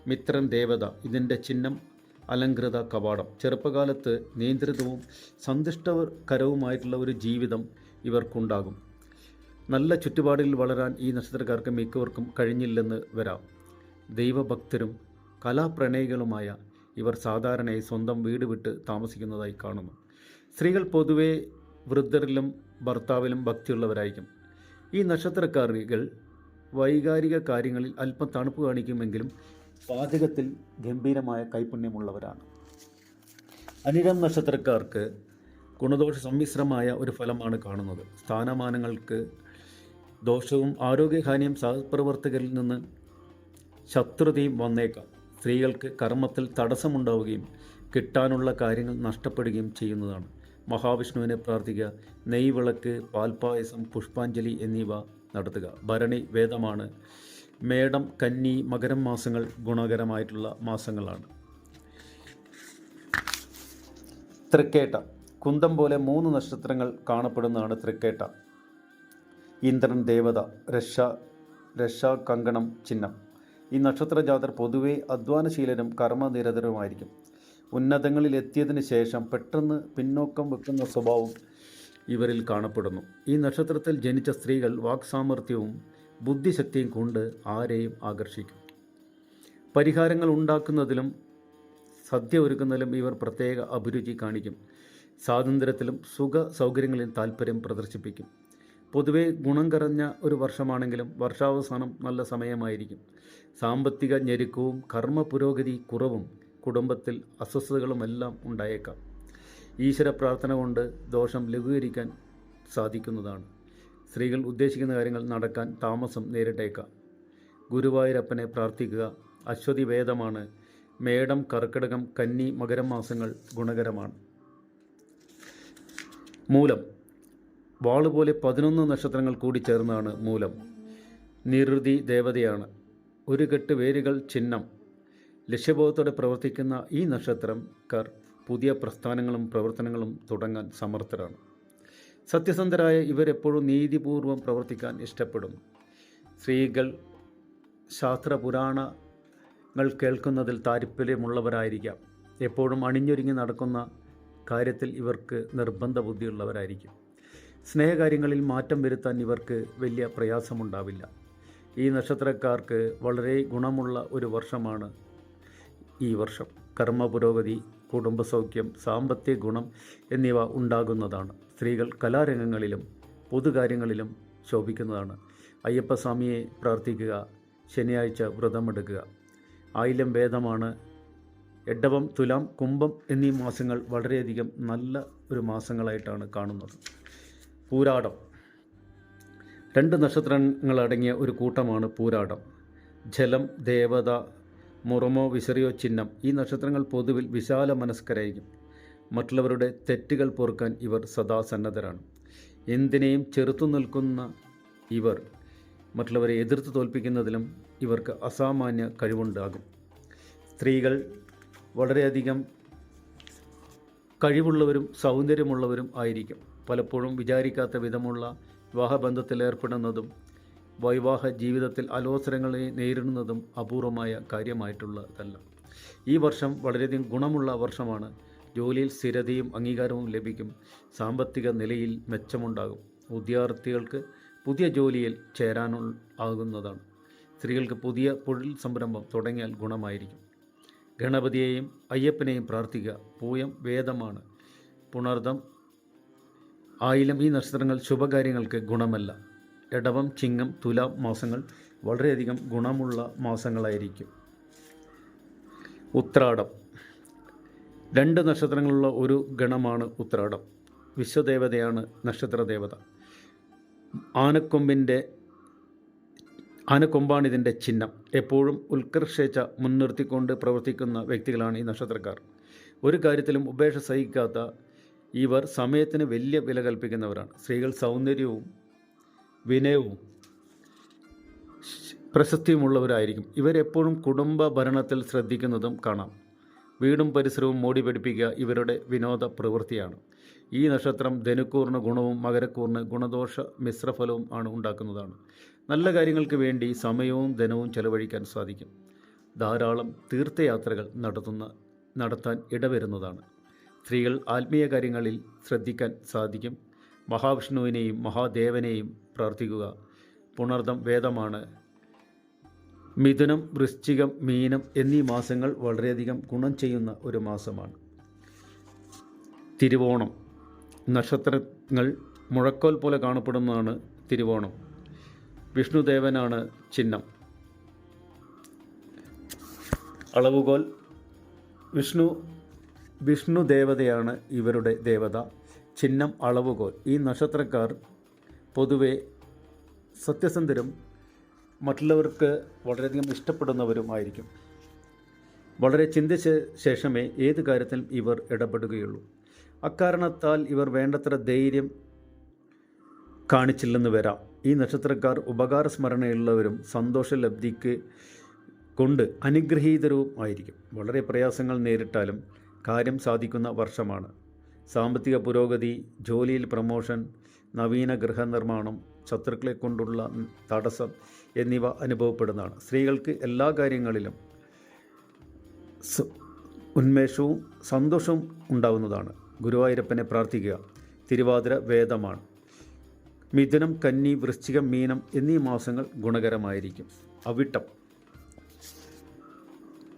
മിത്രൻ ദേവത, ഇതിൻ്റെ ചിഹ്നം അലങ്കൃത കവാടം. ചെറുപ്പകാലത്ത് നിയന്ത്രിതവും സന്തുഷ്ടകരവുമായിട്ടുള്ള ഒരു ജീവിതം ഇവർക്കുണ്ടാകും. നല്ല ചുറ്റുപാടുകളിൽ വളരാൻ ഈ നക്ഷത്രക്കാർക്ക് മിക്കവർക്കും കഴിഞ്ഞില്ലെന്ന് വരാം. ദൈവഭക്തരും കലാപ്രണയികളുമായ ഇവർ സാധാരണയായി സ്വന്തം വീട് വിട്ട് താമസിക്കുന്നതായി കാണുന്നു. സ്ത്രീകൾ പൊതുവെ വൃദ്ധരിലും ഭർത്താവിലും ഭക്തിയുള്ളവരായിരിക്കും. ഈ നക്ഷത്രക്കാരികൾ വൈകാരിക കാര്യങ്ങളിൽ അല്പം തണുപ്പ് കാണിക്കുമെങ്കിലും പാചകത്തിൽ ഗംഭീരമായ കൈപുണ്യമുള്ളവരാണ്. അനിഴം നക്ഷത്രക്കാർക്ക് ഗുണദോഷ സമ്മിശ്രമായ ഒരു ഫലമാണ് കാണുന്നത്. സ്ഥാനമാനങ്ങൾക്ക് ദോഷവും ആരോഗ്യഹാനിയും സഹപ്രവർത്തകരിൽ നിന്ന് ശത്രുതയും വന്നേക്കാം. സ്ത്രീകൾക്ക് കർമ്മത്തിൽ തടസ്സമുണ്ടാവുകയും കിട്ടാനുള്ള കാര്യങ്ങൾ നഷ്ടപ്പെടുകയും ചെയ്യുന്നതാണ്. മഹാവിഷ്ണുവിനെ പ്രാർത്ഥിക്കുക. നെയ്വിളക്ക്, പാൽപ്പായസം, പുഷ്പാഞ്ജലി എന്നിവ നടത്തുക. ഭരണി വേദമാണ്. മേടം, കന്നി, മകരം മാസങ്ങൾ ഗുണകരമായിട്ടുള്ള മാസങ്ങളാണ്. തൃക്കേട്ട, കുന്തം പോലെ 3 നക്ഷത്രങ്ങൾ കാണപ്പെടുന്നതാണ് തൃക്കേട്ട. ഇന്ദ്രൻ ദേവത, രക്ഷാ കങ്കണം ചിഹ്നം. ഈ നക്ഷത്രജാതർ പൊതുവെ അധ്വാനശീലരും കർമ്മനിരതരുമായിരിക്കും. ഉന്നതങ്ങളിൽ എത്തിയതിന് ശേഷം പെട്ടെന്ന് പിന്നോക്കം വെക്കുന്ന സ്വഭാവം ഇവരിൽ കാണപ്പെടുന്നു. ഈ നക്ഷത്രത്തിൽ ജനിച്ച സ്ത്രീകൾ വാക്സാമർഥ്യവും ബുദ്ധിശക്തിയും കൊണ്ട് ആരെയും ആകർഷിക്കും. പരിഹാരങ്ങൾ ഉണ്ടാക്കുന്നതിലും സദ്യ ഒരുക്കുന്നതിലും ഇവർ പ്രത്യേക അഭിരുചി കാണിക്കും. സ്വാതന്ത്ര്യത്തിലും സുഖ സൗകര്യങ്ങളിലും താല്പര്യം പ്രദർശിപ്പിക്കും. പൊതുവെ ഗുണം കുറഞ്ഞ ഒരു വർഷമാണെങ്കിലും വർഷാവസാനം നല്ല സമയമായിരിക്കും. സാമ്പത്തിക ഞെരുക്കവും കർമ്മ പുരോഗതി കുറവും കുടുംബത്തിൽ അസ്വസ്ഥതകളുമെല്ലാം ഉണ്ടായേക്കാം. ഈശ്വര പ്രാർത്ഥന കൊണ്ട് ദോഷം ലഘൂകരിക്കാൻ സാധിക്കുന്നതാണ്. സ്ത്രീകൾ ഉദ്ദേശിക്കുന്ന കാര്യങ്ങൾ നടക്കാൻ താമസം നേരിട്ടേക്കാം. ഗുരുവായൂരപ്പനെ പ്രാർത്ഥിക്കുക. അശ്വതി വേദമാണ്. മേടം, കർക്കിടകം, കന്നി, മകരം മാസങ്ങൾ ഗുണകരമാണ്. മൂലം, വാളുപോലെ 11 നക്ഷത്രങ്ങൾ കൂടി ചേർന്നാണ് മൂലം. നിരുതി ദേവതയാണ്. ഒരു കെട്ട് വേരുകൾ ചിഹ്നം. ലക്ഷ്യബോധത്തോടെ പ്രവർത്തിക്കുന്ന ഈ നക്ഷത്രക്കാർ പുതിയ പ്രസ്ഥാനങ്ങളും പ്രവർത്തനങ്ങളും തുടങ്ങാൻ സമർത്ഥരാണ്. സത്യസന്ധരായ ഇവരെപ്പോഴും നീതിപൂർവം പ്രവർത്തിക്കാൻ ഇഷ്ടപ്പെടും. സ്ത്രീകൾ ശാസ്ത്രപുരാണങ്ങൾ കേൾക്കുന്നതിൽ താല്പര്യമുള്ളവരായിരിക്കാം. എപ്പോഴും അണിഞ്ഞൊരുങ്ങി നടക്കുന്ന കാര്യത്തിൽ ഇവർക്ക് നിർബന്ധ ബുദ്ധിയുള്ളവരായിരിക്കും. സ്നേഹകാര്യങ്ങളിൽ മാറ്റം വരുത്താൻ ഇവർക്ക് വലിയ പ്രയാസമുണ്ടാവില്ല. ഈ നക്ഷത്രക്കാർക്ക് വളരെ ഗുണമുള്ള ഒരു വർഷമാണ് ഈ വർഷം. കർമ്മ പുരോഗതി, കുടുംബസൗഖ്യം, സാമ്പത്തിക ഗുണം എന്നിവ ഉണ്ടാകുന്നതാണ്. സ്ത്രീകൾ കലാരംഗങ്ങളിലും പൊതുകാര്യങ്ങളിലും ശോഭിക്കുന്നതാണ്. അയ്യപ്പസ്വാമിയെ പ്രാർത്ഥിക്കുക. ശനിയാഴ്ച വ്രതമെടുക്കുക. ആയില്യം വേദമാണ്. എടവം, തുലാം, കുംഭം എന്നീ മാസങ്ങൾ വളരെയധികം നല്ല ഒരു മാസങ്ങളായിട്ടാണ് കാണുന്നത്. പൂരാടം, 2 നക്ഷത്രങ്ങളടങ്ങിയ ഒരു കൂട്ടമാണ് പൂരാടം. ജലം, ദേവത, മുറമോ വിസറിയോ ചിഹ്നം. ഈ നക്ഷത്രങ്ങൾ പൊതുവിൽ വിശാല മനസ്കരായിരിക്കും. മറ്റുള്ളവരുടെ തെറ്റുകൾ പൊറുക്കാൻ ഇവർ സദാ സന്നദ്ധരാണ്. എന്തിനേയും ചെറുത്തു നിൽക്കുന്ന ഇവർ മറ്റുള്ളവരെ എതിർത്ത് തോൽപ്പിക്കുന്നതിലും ഇവർക്ക് അസാമാന്യ കഴിവുണ്ടാകും. സ്ത്രീകൾ വളരെയധികം കഴിവുള്ളവരും സൗന്ദര്യമുള്ളവരും ആയിരിക്കും. പലപ്പോഴും വിചാരിക്കാത്ത വിധമുള്ള വിവാഹബന്ധത്തിൽ ഏർപ്പെടുന്നതും വൈവാഹ ജീവിതത്തിൽ അലോസരങ്ങളെ നേരിടുന്നതും അപൂർവമായ കാര്യമായിട്ടുള്ളതല്ല. ഈ വർഷം വളരെയധികം ഗുണമുള്ള വർഷമാണ്. ജോലിയിൽ സ്ഥിരതയും അംഗീകാരവും ലഭിക്കും. സാമ്പത്തിക നിലയിൽ മെച്ചമുണ്ടാകും. വിദ്യാർത്ഥികൾക്ക് പുതിയ ജോലിയിൽ ചേരാനാകുന്നതാണ്. സ്ത്രീകൾക്ക് പുതിയ തൊഴിൽ സംരംഭം തുടങ്ങിയാൽ ഗുണമായിരിക്കും. ഗണപതിയെയും അയ്യപ്പനെയും പ്രാർത്ഥിക്കുക. പൂയം വേദമാണ്. പുണർദം, ആയില്യം ഈ നക്ഷത്രങ്ങൾ ശുഭകാര്യങ്ങൾക്ക് ഗുണമല്ല. എടവം, ചിങ്ങം, തുലാം മാസങ്ങൾ വളരെയധികം ഗുണമുള്ള മാസങ്ങളായിരിക്കും. ഉത്രാടം, 2 നക്ഷത്രങ്ങളുള്ള ഒരു ഗണമാണ് ഉത്രാടം. വിശ്വദേവതയാണ് നക്ഷത്രദേവത. ആനക്കൊമ്പാണ് ഇതിൻ്റെ ചിഹ്നം. എപ്പോഴും ഉത്കർഷേച്ഛ മുൻനിർത്തിക്കൊണ്ട് പ്രവർത്തിക്കുന്ന വ്യക്തികളാണ് ഈ നക്ഷത്രക്കാർ. ഒരു കാര്യത്തിലും ഉപേക്ഷ സഹിക്കാത്ത ഇവർ സമയത്തിന് വലിയ വില കൽപ്പിക്കുന്നവരാണ്. സ്ത്രീകൾ സൗന്ദര്യവും വിനയവും പ്രശസ്തിയുമുള്ളവരായിരിക്കും. ഇവരെപ്പോഴും കുടുംബ ഭരണത്തിൽ ശ്രദ്ധിക്കുന്നതും കാണാം. വീടും പരിസരവും മോടി പിടിപ്പിക്കുക ഇവരുടെ വിനോദ പ്രവൃത്തിയാണ്. ഈ നക്ഷത്രം ധനുക്കൂറിന് ഗുണവും മകരക്കൂറിന് ഗുണദോഷ മിശ്രഫലവും ആണ് ഉണ്ടാക്കുന്നതാണ്. നല്ല കാര്യങ്ങൾക്ക് വേണ്ടി സമയവും ധനവും ചെലവഴിക്കാൻ സാധിക്കും. ധാരാളം തീർത്ഥയാത്രകൾ നടത്താൻ ഇടവരുന്നതാണ്. സ്ത്രീകൾ ആത്മീയ കാര്യങ്ങളിൽ ശ്രദ്ധിക്കാൻ സാധിക്കും. മഹാവിഷ്ണുവിനെയും മഹാദേവനെയും പ്രാർത്ഥിക്കുക. പുണർദം വേദമാണ്. മിഥുനം, വൃശ്ചികം, മീനം എന്നീ മാസങ്ങൾ വളരെയധികം ഗുണം ചെയ്യുന്ന ഒരു മാസമാണ്. തിരുവോണം നക്ഷത്രങ്ങൾ മുഴക്കോൽ പോലെ കാണപ്പെടുന്നതാണ് തിരുവോണം. വിഷ്ണുദേവനാണ് ചിഹ്നം. അളവുകോൽ വിഷ്ണു ദേവതയാണ് ഇവരുടെ ദേവത. ചിഹ്നം അളവുകോൽ. ഈ നക്ഷത്രക്കാർ പൊതുവെ സത്യസന്ധരും മറ്റുള്ളവർക്ക് വളരെയധികം ഇഷ്ടപ്പെടുന്നവരുമായിരിക്കും. വളരെ ചിന്തിച്ച ശേഷമേ ഏത് കാര്യത്തിലും ഇവർ ഇടപെടുകയുള്ളൂ. അക്കാരണത്താൽ ഇവർ വേണ്ടത്ര ധൈര്യം കാണിച്ചില്ലെന്ന് വരാം. ഈ നക്ഷത്രക്കാർ ഉപകാരസ്മരണയുള്ളവരും സന്തോഷലബ്ധിക്ക് കൊണ്ട് അനുഗ്രഹീതരവും ആയിരിക്കും. വളരെ പ്രയാസങ്ങൾ നേരിട്ടാലും കാര്യം സാധിക്കുന്ന വർഷമാണ്. സാമ്പത്തിക പുരോഗതി, ജോലിയിൽ പ്രമോഷൻ, നവീന ഗൃഹനിർമ്മാണം, ശത്രുക്കളെ കൊണ്ടുള്ള തടസ്സം എന്നിവ അനുഭവപ്പെടുന്നതാണ്. സ്ത്രീകൾക്ക് എല്ലാ കാര്യങ്ങളിലും ഉന്മേഷവും സന്തോഷവും ഉണ്ടാകുന്നതാണ്. ഗുരുവായൂരപ്പനെ പ്രാർത്ഥിക്കുക. തിരുവാതിര വേദമാണ്. മിഥുനം, കന്നി, വൃശ്ചികം, മീനം എന്നീ മാസങ്ങൾ ഗുണകരമായിരിക്കും. അവിട്ടം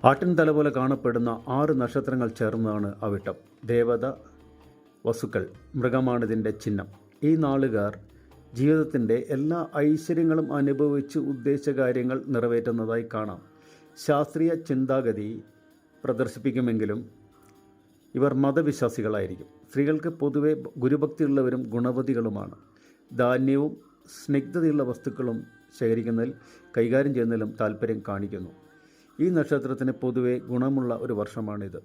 ആട്ടിൻ തല പോലെ കാണപ്പെടുന്ന 6 നക്ഷത്രങ്ങൾ ചേർന്നതാണ് അവിട്ടം. ദേവത വസുക്കൾ, മൃഗമാണിതിൻ്റെ ചിഹ്നം. ഈ നാളുകാർ ജീവിതത്തിൻ്റെ എല്ലാ ഐശ്വര്യങ്ങളും അനുഭവിച്ച് ഉദ്ദേശിച്ച കാര്യങ്ങൾ നിറവേറ്റുന്നതായി കാണാം. ശാസ്ത്രീയ ചിന്താഗതി പ്രദർശിപ്പിക്കുമെങ്കിലും ഇവർ മതവിശ്വാസികളായിരിക്കും. സ്ത്രീകൾക്ക് പൊതുവെ ഗുരുഭക്തിയുള്ളവരും ഗുണവതികളുമാണ്. ധാന്യവും സ്നിഗ്ധതയുള്ള വസ്തുക്കളും ശേഖരിക്കുന്നതിൽ, കൈകാര്യം ചെയ്യുന്നതിലും താല്പര്യം കാണിക്കുന്നു. ഈ നക്ഷത്രത്തിന് പൊതുവെ ഗുണമുള്ള ഒരു വർഷമാണിത്.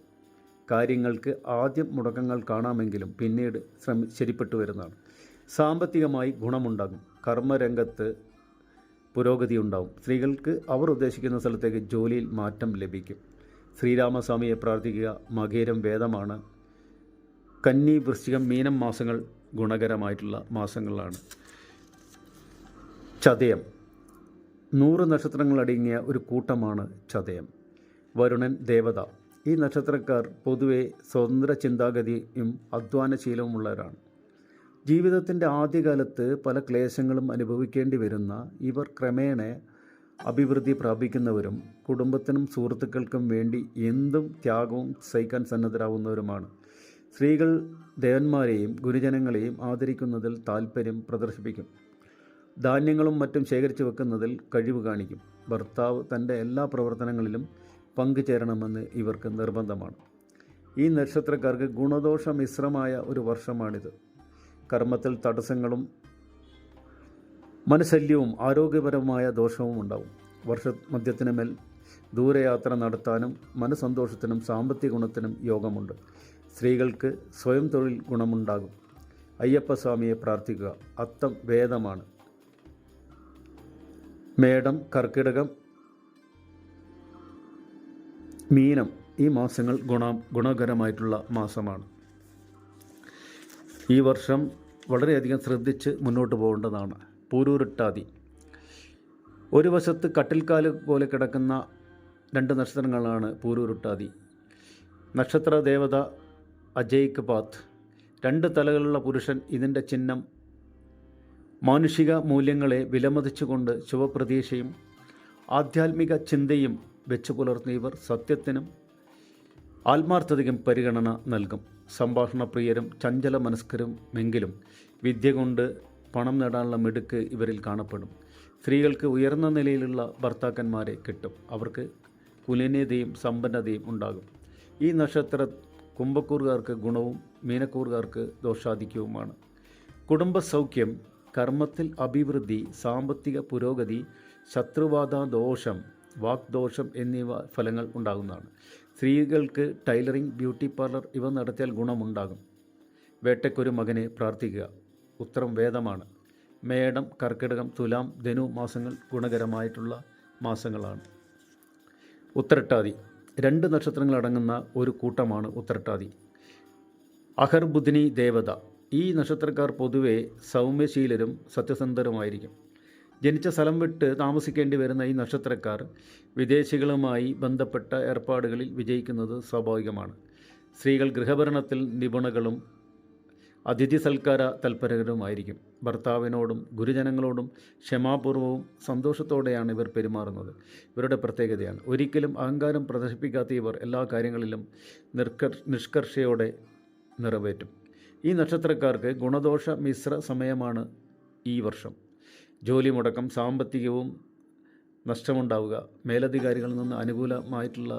കാര്യങ്ങൾക്ക് ആദ്യം മുടക്കങ്ങൾ കാണാമെങ്കിലും പിന്നീട് ശരിപ്പെട്ടു വരുന്നതാണ്. സാമ്പത്തികമായി ഗുണമുണ്ടാകും. കർമ്മരംഗത്ത് പുരോഗതി ഉണ്ടാകും. സ്ത്രീകൾക്ക് അവർ ഉദ്ദേശിക്കുന്ന സ്ഥലത്തേക്ക് ജോലിയിൽ മാറ്റം ലഭിക്കും. ശ്രീരാമസ്വാമിയെ പ്രാർത്ഥിക്കുക. മകേരം വേദമാണ്. കന്നി, വൃശ്ചികം, മീനം മാസങ്ങൾ ഗുണകരമായിട്ടുള്ള മാസങ്ങളാണ്. ചതയം 100 നക്ഷത്രങ്ങളടങ്ങിയ ഒരു കൂട്ടമാണ് ചതയം. വരുണൻ ദേവത. ഈ നക്ഷത്രക്കാർ പൊതുവെ സ്വതന്ത്ര ചിന്താഗതിയും അധ്വാനശീലവുമുള്ളവരാണ്. ജീവിതത്തിൻ്റെ ആദ്യകാലത്ത് പല ക്ലേശങ്ങളും അനുഭവിക്കേണ്ടി വരുന്ന ഇവർ ക്രമേണ അഭിവൃദ്ധി പ്രാപിക്കുന്നവരും കുടുംബത്തിനും സുഹൃത്തുക്കൾക്കും വേണ്ടി എന്തും ത്യാഗവും സഹിക്കാൻ സന്നദ്ധരാകുന്നവരുമാണ്. സ്ത്രീകൾ ദേവന്മാരെയും ഗുരുജനങ്ങളെയും ആദരിക്കുന്നതിൽ താൽപ്പര്യം പ്രദർശിപ്പിക്കും. ധാന്യങ്ങളും മറ്റും ശേഖരിച്ചു വെക്കുന്നതിൽ കഴിവ് കാണിക്കും. ഭർത്താവ് തൻ്റെ എല്ലാ പ്രവർത്തനങ്ങളിലും പങ്കുചേരണമെന്ന് ഇവർക്ക് നിർബന്ധമാണ്. ഈ നക്ഷത്രക്കാർക്ക് ഗുണദോഷ മിശ്രമായ ഒരു വർഷമാണിത്. കർമ്മത്തിൽ തടസ്സങ്ങളും മനശല്യവും ആരോഗ്യപരമായ ദോഷവും ഉണ്ടാവും. വർഷമധ്യത്തിന് മേൽ ദൂരയാത്ര നടത്താനും മനസ്സന്തോഷത്തിനും സാമ്പത്തിക ഗുണത്തിനും യോഗമുണ്ട്. സ്ത്രീകൾക്ക് സ്വയം തൊഴിൽ ഗുണമുണ്ടാകും. അയ്യപ്പസ്വാമിയെ പ്രാർത്ഥിക്കുക. അത്തം വേദമാണ്. മേടം, കർക്കിടകം, മീനം ഈ മാസങ്ങൾ ഗുണകരമായിട്ടുള്ള മാസമാണ്. ഈ വർഷം വളരെയധികം ശ്രദ്ധിച്ച് മുന്നോട്ട് പോകേണ്ടതാണ്. പൂരൂരുട്ടാതി. ഒരു വശത്ത് കട്ടിൽക്കാല് പോലെ കിടക്കുന്ന 2 നക്ഷത്രങ്ങളാണ് പൂരൂരുട്ടാതി. നക്ഷത്ര ദേവത അജയ്ക്ക് പാത്ത്. 2 തലകളുള്ള പുരുഷൻ. ഇതിൻ്റെ ചിഹ്നം മാനുഷിക മൂല്യങ്ങളെ വിലമതിച്ചുകൊണ്ട് ശുഭപ്രതീക്ഷയും ആധ്യാത്മിക ചിന്തയും വെച്ചു പുലർത്തുന്ന ഇവർ സത്യത്തിനും ആത്മാർത്ഥതയ്ക്കും പരിഗണന നൽകും. സംഭാഷണപ്രിയരും ചഞ്ചല മനസ്കരുമെങ്കിലും വിദ്യ കൊണ്ട് പണം നേടാനുള്ള മിടുക്ക് ഇവരിൽ കാണപ്പെടും. സ്ത്രീകൾക്ക് ഉയർന്ന നിലയിലുള്ള ഭർത്താക്കന്മാരെ കിട്ടും. അവർക്ക് കുലീനതയും സമ്പന്നതയും ഉണ്ടാകും. ഈ നക്ഷത്ര കുംഭക്കൂറുകാർക്ക് ഗുണവും മീനക്കൂറുകാർക്ക് ദോഷാധിക്യവുമാണ്. കുടുംബസൗഖ്യം, കർമ്മത്തിൽ അഭിവൃദ്ധി, സാമ്പത്തിക പുരോഗതി, ശത്രുബാധ ദോഷം, വാഗ്ദോഷം എന്നിവ ഫലങ്ങൾ ഉണ്ടാകുന്നതാണ്. സ്ത്രീകൾക്ക് ടൈലറിംഗ്, ബ്യൂട്ടി പാർലർ ഇവ നടത്തിയാൽ ഗുണമുണ്ടാകും. വേട്ടയ്ക്കൊരു മകനെ പ്രാർത്ഥിക്കുക. ഉത്തരം വേദമാണ്. മേടം, കർക്കിടകം, തുലാം, ധനു മാസങ്ങൾ ഗുണകരമായിട്ടുള്ള മാസങ്ങളാണ്. ഉത്രട്ടാതി 2 നക്ഷത്രങ്ങൾ അടങ്ങുന്ന ഒരു കൂട്ടമാണ് ഉത്രട്ടാതി. അഹർബുദ്ധിനി ദേവത. ഈ നക്ഷത്രക്കാർ പൊതുവെ സൗമ്യശീലരും സത്യസന്ധരുമായിരിക്കും. ജനിച്ച സ്ഥലം വിട്ട് താമസിക്കേണ്ടി വരുന്ന ഈ നക്ഷത്രക്കാർ വിദേശികളുമായി ബന്ധപ്പെട്ട ഏർപ്പാടുകളിൽ വിജയിക്കുന്നത് സ്വാഭാവികമാണ്. സ്ത്രീകൾ ഗൃഹഭരണത്തിൽ നിപുണകളും അതിഥി സൽക്കാര തൽപരരുമായിരിക്കും. ഭർത്താവിനോടും ഗുരുജനങ്ങളോടും ക്ഷമാപൂർവവും സന്തോഷത്തോടെയാണ് ഇവർ പെരുമാറുന്നത്. ഇവരുടെ പ്രത്യേകതയാണ്. ഒരിക്കലും അഹങ്കാരം പ്രദർശിപ്പിക്കാത്ത ഇവർ എല്ലാ കാര്യങ്ങളിലും നിഷ്കർഷയോടെ നിറവേറ്റും. ഈ നക്ഷത്രക്കാർക്ക് ഗുണദോഷ മിശ്ര സമയമാണ് ഈ വർഷം. ജോലി മുടക്കം, സാമ്പത്തികവും നഷ്ടമുണ്ടാവുക, മേലധികാരികളിൽ നിന്ന് അനുകൂലമായിട്ടുള്ള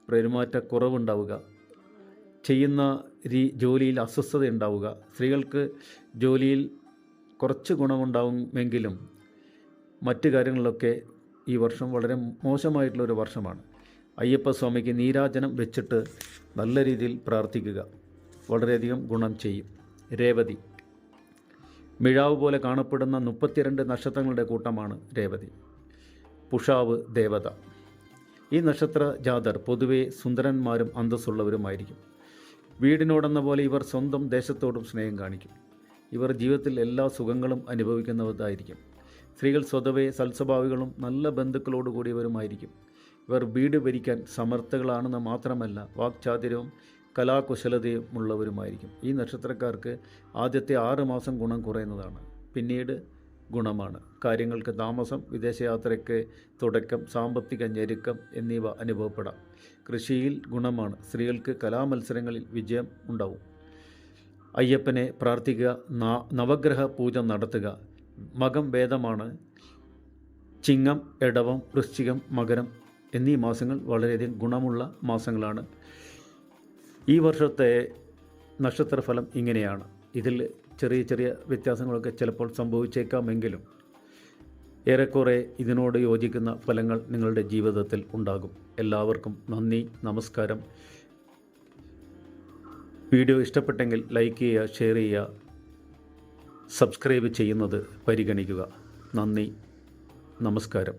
പെരുമാറ്റക്കുറവുണ്ടാവുക, ചെയ്യുന്ന ജോലിയിൽ അസ്വസ്ഥത ഉണ്ടാവുക. സ്ത്രീകൾക്ക് ജോലിയിൽ കുറച്ച് ഗുണമുണ്ടാവുമെങ്കിലും മറ്റു കാര്യങ്ങളിലൊക്കെ ഈ വർഷം വളരെ മോശമായിട്ടുള്ളൊരു വർഷമാണ്. അയ്യപ്പസ്വാമിക്ക് നീരാജനം വെച്ചിട്ട് നല്ല രീതിയിൽ പ്രാർത്ഥിക്കുക, വളരെയധികം ഗുണം ചെയ്യും. രേവതി, മിഴാവ് പോലെ കാണപ്പെടുന്ന 32 നക്ഷത്രങ്ങളുടെ കൂട്ടമാണ് രേവതി. പുഷാവ് ദേവത. ഈ നക്ഷത്ര ജാതർ പൊതുവെ സുന്ദരന്മാരും അന്തസ്സുള്ളവരുമായിരിക്കും. വീടിനോടെന്ന പോലെ ഇവർ സ്വന്തം ദേശത്തോടും സ്നേഹം കാണിക്കും. ഇവർ ജീവിതത്തിൽ എല്ലാ സുഖങ്ങളും അനുഭവിക്കുന്നവരായിരിക്കും. സ്ത്രീകൾ സ്വതവേ സൽസ്വഭാവികളും നല്ല ബന്ധുക്കളോടുകൂടിയവരുമായിരിക്കും. ഇവർ വീട് ഭരിക്കാൻ സമർത്ഥകളാണെന്ന് മാത്രമല്ല വാക്ചാതുര്യവും കലാകുശലതയും ഉള്ളവരുമായിരിക്കും. ഈ നക്ഷത്രക്കാർക്ക് ആദ്യത്തെ 6 മാസം ഗുണം കുറയുന്നതാണ്. പിന്നീട് ഗുണമാണ്. കാര്യങ്ങൾക്ക് താമസം, വിദേശയാത്രയ്ക്ക് തുടക്കം, സാമ്പത്തിക ഞെരുക്കം എന്നിവ അനുഭവപ്പെടാം. കൃഷിയിൽ ഗുണമാണ്. സ്ത്രീകൾക്ക് കലാമത്സരങ്ങളിൽ വിജയം ഉണ്ടാവും. അയ്യപ്പനെ പ്രാർത്ഥിക്കുക, നവഗ്രഹ പൂജ നടത്തുക. മകം വേദമാണ്. ചിങ്ങം, എടവം, വൃശ്ചികം, മകരം എന്നീ മാസങ്ങൾ വളരെയധികം ഗുണമുള്ള മാസങ്ങളാണ്. ഈ വർഷത്തെ നക്ഷത്രഫലം ഇങ്ങനെയാണ്. ഇതിൽ ചെറിയ ചെറിയ വ്യത്യാസങ്ങളൊക്കെ ചിലപ്പോൾ സംഭവിച്ചേക്കാമെങ്കിലും ഏറെക്കുറെ ഇതിനോട് യോജിക്കുന്ന ഫലങ്ങൾ നിങ്ങളുടെ ജീവിതത്തിൽ ഉണ്ടാകും. എല്ലാവർക്കും നന്ദി, നമസ്കാരം. വീഡിയോ ഇഷ്ടപ്പെട്ടെങ്കിൽ ലൈക്ക് ചെയ്യുക, ഷെയർ ചെയ്യുക, സബ്സ്ക്രൈബ് ചെയ്യുന്നത് പരിഗണിക്കുക. നന്ദി, നമസ്കാരം.